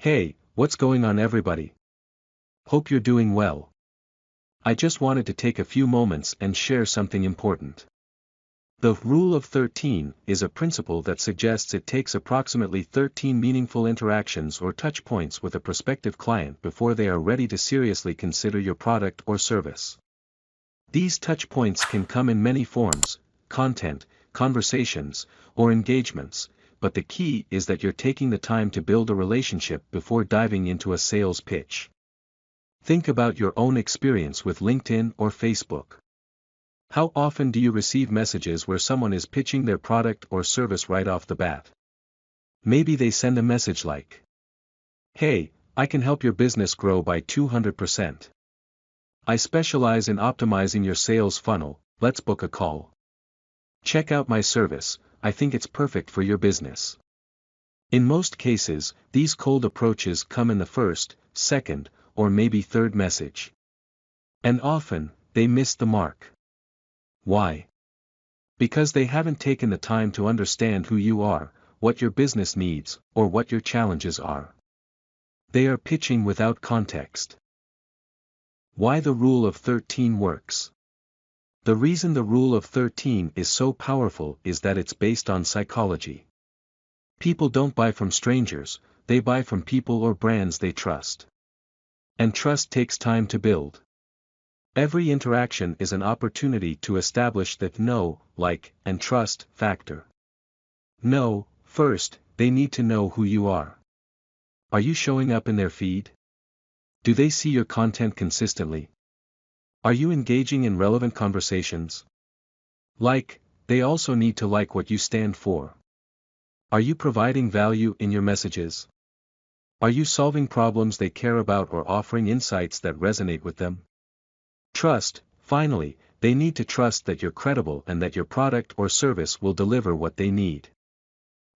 Hey, what's going on everybody? Hope you're doing well. I just wanted to take a few moments and share something important. The Rule of 13 is a principle that suggests it takes approximately 13 meaningful interactions or touch points with a prospective client before they are ready to seriously consider your product or service. These touch points can come in many forms: content, conversations, or engagements, but the key is that you're taking the time to build a relationship before diving into a sales pitch. Think about your own experience with LinkedIn or Facebook. How often do you receive messages where someone is pitching their product or service right off the bat? Maybe they send a message like, "Hey, I can help your business grow by 200%. I specialize in optimizing your sales funnel, let's book a call. Check out my service, I think it's perfect for your business." In most cases, these cold approaches come in the first, second, or maybe third message. And often, they miss the mark. Why? Because they haven't taken the time to understand who you are, what your business needs, or what your challenges are. They are pitching without context. Why the Rule of 13 works? The reason the Rule of 13 is so powerful is that it's based on psychology. People don't buy from strangers, they buy from people or brands they trust. And trust takes time to build. Every interaction is an opportunity to establish that know, like, and trust factor. Know, first, they need to know who you are. Are you showing up in their feed? Do they see your content consistently? Are you engaging in relevant conversations? Like, they also need to like what you stand for. Are you providing value in your messages? Are you solving problems they care about or offering insights that resonate with them? Trust, finally, they need to trust that you're credible and that your product or service will deliver what they need.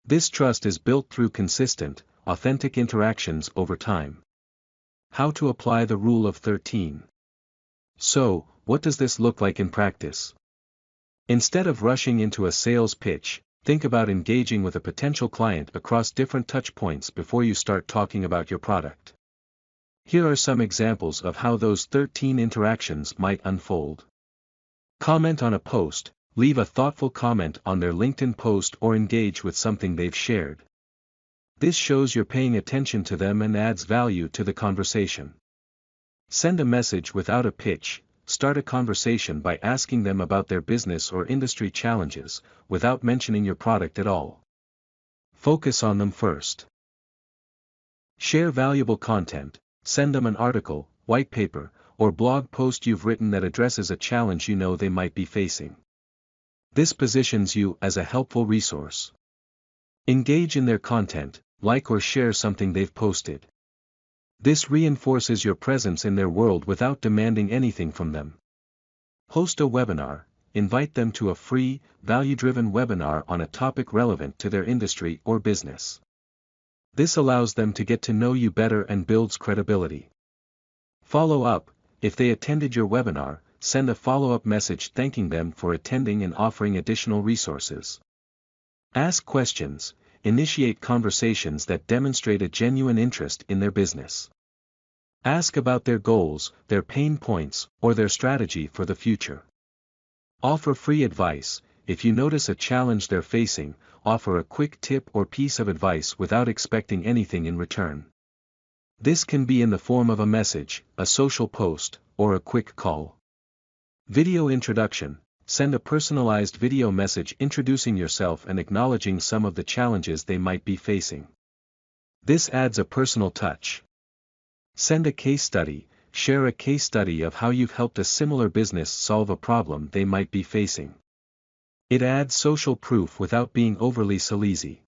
This trust is built through consistent, authentic interactions over time. How to apply the Rule of 13? So, what does this look like in practice? Instead of rushing into a sales pitch, think about engaging with a potential client across different touch points before you start talking about your product. Here are some examples of how those 13 interactions might unfold. Comment on a post, leave a thoughtful comment on their LinkedIn post or engage with something they've shared. This shows you're paying attention to them and adds value to the conversation. Send a message without a pitch, start a conversation by asking them about their business or industry challenges, without mentioning your product at all. Focus on them first. Share valuable content, send them an article, white paper, or blog post you've written that addresses a challenge you know they might be facing. This positions you as a helpful resource. Engage in their content, like or share something they've posted. This reinforces your presence in their world without demanding anything from them. Host a webinar, invite them to a free, value-driven webinar on a topic relevant to their industry or business. This allows them to get to know you better and builds credibility. Follow up, if they attended your webinar, send a follow-up message thanking them for attending and offering additional resources. Ask questions, initiate conversations that demonstrate a genuine interest in their business. Ask about their goals, their pain points, or their strategy for the future. Offer free advice, if you notice a challenge they're facing, offer a quick tip or piece of advice without expecting anything in return. This can be in the form of a message, a social post, or a quick call. Video introduction. Send a personalized video message introducing yourself and acknowledging some of the challenges they might be facing. This adds a personal touch. Send a case study, share a case study of how you've helped a similar business solve a problem they might be facing. It adds social proof without being overly sleazy.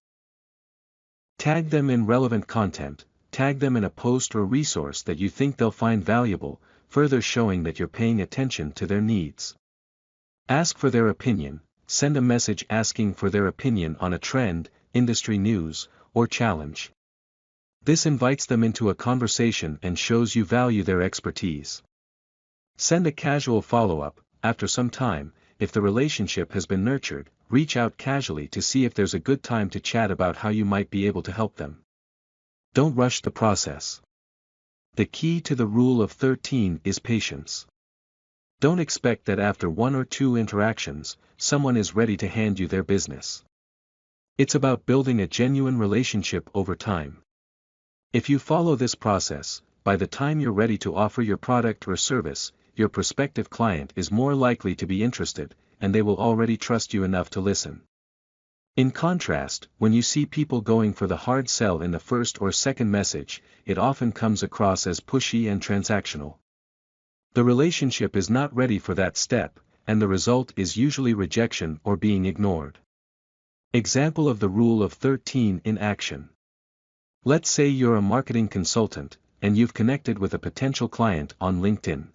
Tag them in relevant content, tag them in a post or resource that you think they'll find valuable, further showing that you're paying attention to their needs. Ask for their opinion, send a message asking for their opinion on a trend, industry news, or challenge. This invites them into a conversation and shows you value their expertise. Send a casual follow-up, after some time, if the relationship has been nurtured, reach out casually to see if there's a good time to chat about how you might be able to help them. Don't rush the process. The key to the rule of 13 is patience. Don't expect that after 1 or 2 interactions, someone is ready to hand you their business. It's about building a genuine relationship over time. If you follow this process, by the time you're ready to offer your product or service, your prospective client is more likely to be interested, and they will already trust you enough to listen. In contrast, when you see people going for the hard sell in the first or second message, it often comes across as pushy and transactional. The relationship is not ready for that step, and the result is usually rejection or being ignored. Example of the rule of 13 in action. Let's say you're a marketing consultant, and you've connected with a potential client on LinkedIn.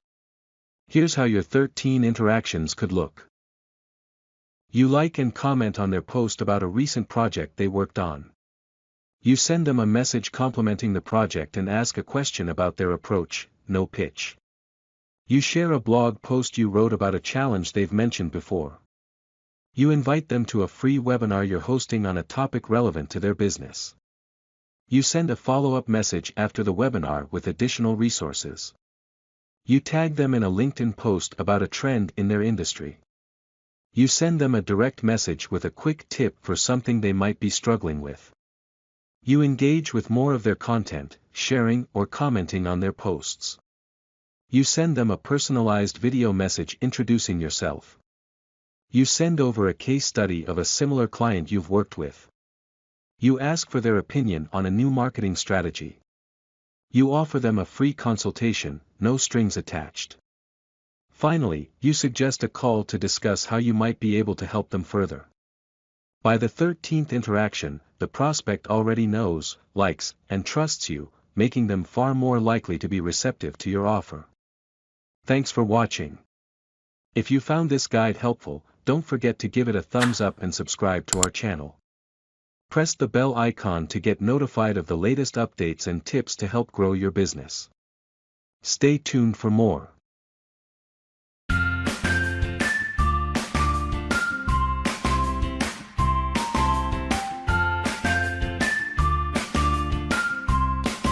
Here's how your 13 interactions could look. You like and comment on their post about a recent project they worked on. You send them a message complimenting the project and ask a question about their approach, no pitch. You share a blog post you wrote about a challenge they've mentioned before. You invite them to a free webinar you're hosting on a topic relevant to their business. You send a follow-up message after the webinar with additional resources. You tag them in a LinkedIn post about a trend in their industry. You send them a direct message with a quick tip for something they might be struggling with. You engage with more of their content, sharing or commenting on their posts. You send them a personalized video message introducing yourself. You send over a case study of a similar client you've worked with. You ask for their opinion on a new marketing strategy. You offer them a free consultation, no strings attached. Finally, you suggest a call to discuss how you might be able to help them further. By the 13th interaction, the prospect already knows, likes, and trusts you, making them far more likely to be receptive to your offer. Thanks for watching. If you found this guide helpful, don't forget to give it a thumbs up and subscribe to our channel. Press the bell icon to get notified of the latest updates and tips to help grow your business. Stay tuned for more.